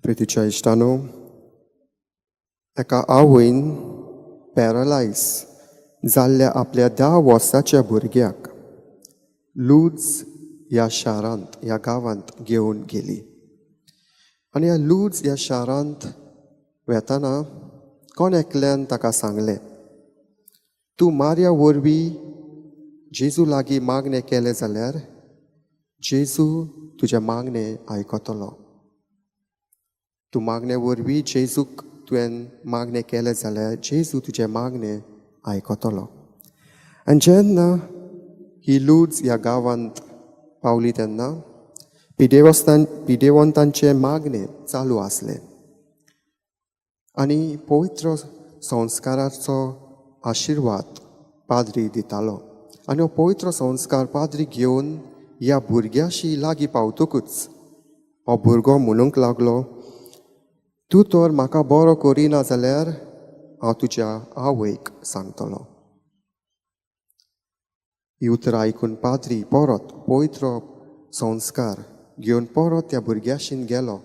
प्रितीच्या इश्टानो, एका आवयन पॅरलायज जाल्ल्या आपल्या 10 वर्साच्या भुरग्याक लूज ह्या शारांत ह्या गांवांत घेवन गेली. आनी ह्या लूज ह्या शारांत वेताना कोण एकल्यान ताका सांगलें, तूं मारया वरवीं जेजू लागीं मागणें केलें जाल्यार जेजू तुजें मागणें आयकतलो. तूं मागणे वरवीं जेजूक तुवें मागणें केलें जाल्यार जेजू तुजें मागणें आयकतलो. आनी जेन्ना ही लूज ह्या गांवांत पावली तेन्ना पिडेवंतांचे मागणें चालू आसलें आनी पवित्र संस्काराचो आशिर्वाद पाद्री दितालो. आनी हो पवित्र संस्कार पाद्री घेवन ह्या भुरग्याशी लागीं पावतकूच हो भुरगो म्हणूंक लागलो, तूं तर म्हाका बरो करिना जाल्यार हांव तुज्या आवयक सांगतलो. ही उतरां आयकून पाद्री परत पवित्र संस्कार घेवन परत त्या भुरग्याशीन गेलो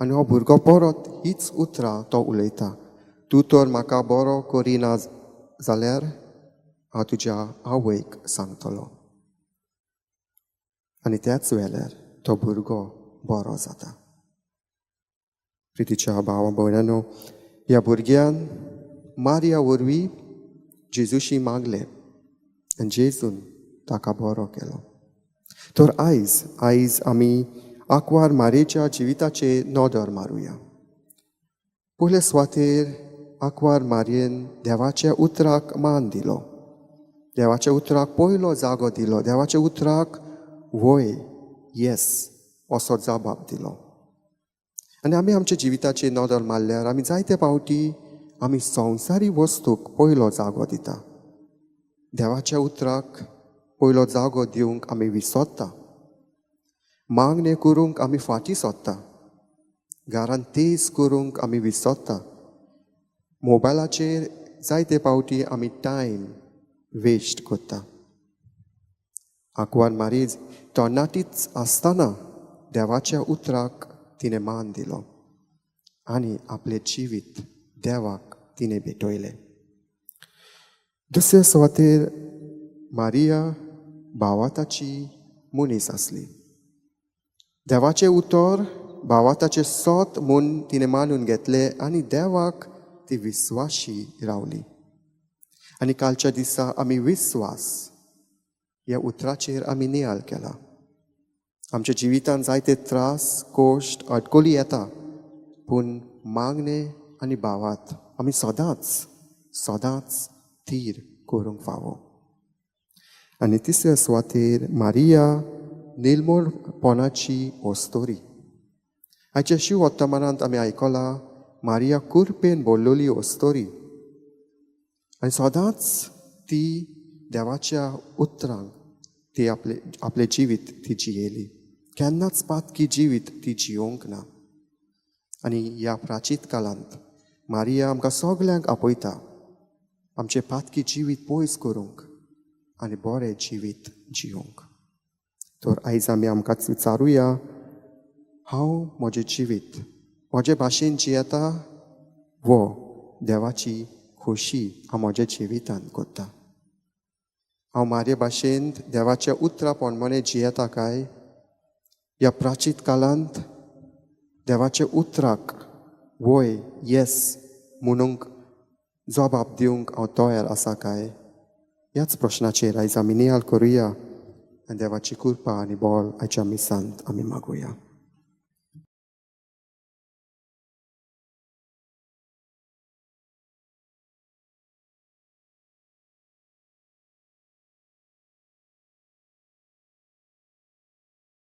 आनी हो भुरगो परत हीच उतरां तो उलयता, तूं तर म्हाका बरो करिना जाल्यार हांव तुज्या आवयक सांगतलो. आनी त्याच वेळार तो भुरगो बरो जाता. प्रितीच्या भावा भयणांनो, ह्या भुरग्यान मारया वरवीं जेजूशी मागलें आनी जेजून ताका बरो केलो. तर आयज आमी आंकवार मारयेच्या जिविताचेर नदर मारुया. पयले सुवातेर आंकवार मारयेन देवाच्या उतराक मान दिलो, देवाच्या उतराक पयलो जागो दिलो, देवाच्या उतराक वय येस असो जबाब दिलो. आनी आमी आमच्या जिविताचेर नदर मारल्यार आमी जायते फावटी आमी संवसारी वस्तूक पयलो जागो दिता. देवाच्या उतराक पयलो जागो दिवंक आमी विसरता. मागणें करूंक आमी फाटीं सरता. घरांत तेज करूंक आमी विसरता. मोबायलाचेर जायते फावटी आमी टायम वेस्ट करता. आंकवार मारी तरणाटीच आसतना देवाच्या उतराक तिणें मान दिलो आनी आपलें जिवीत देवाक तिणें भेटयलें. दुसऱ्या सुवातेर मारिया भावाताची मनीस आसली. देवाचें उतर भावाताचें सोत म्हूण तिणें मानून घेतलें आनी देवाक ती विस्वाशी रावली. आनी कालच्या दिसा आमी विस्वास ह्या उतराचेर आमी नियाळ केला. आमच्या जिवितांत जायते त्रास कोश्ट अडकोली येता, पूण मागणें आनी भावात आमी सदांच थीर करूंक फावो. आनी तिसऱ्या सुवातेर मारिया निर्मळपणाची ओस्तोरी. आयच्या शिव वर्तमानांत आमी आयकलां मारिया कुरपेन भरलेली ओस्तोरी आनी सदांच ती देवाच्या उतरांक ती आपलें जिवीत ती जियेली. केन्नाच पातकी जिवीत ती जियोंक ना. आनी ह्या प्राचीत काळांत मारिया आमकां सगल्यांक आपयता आमचें पातकी जिवीत पयस करूंक आनी बरें जिवीत जियोंक. तर आयज आमी आमकांच विचारुया, हांव म्हजें जिवीत म्हजे भाशेन जियेता वो देवाची खोशी हांव म्हज्या जिवितांत करता. हांव म्हाजे भाशेन देवाच्या उतरा पोरमाणे जियेता काय ह्या प्राचीत काळांत देवाच्या उतराक वय येस म्हणूंक जबाब दिवंक हांव तयार आसा काय, ह्याच प्रश्नाचेर आयज आमी नियाळ करुया आनी देवाची कृपा आनी बळ आयच्या मिसांत आमी मागुया.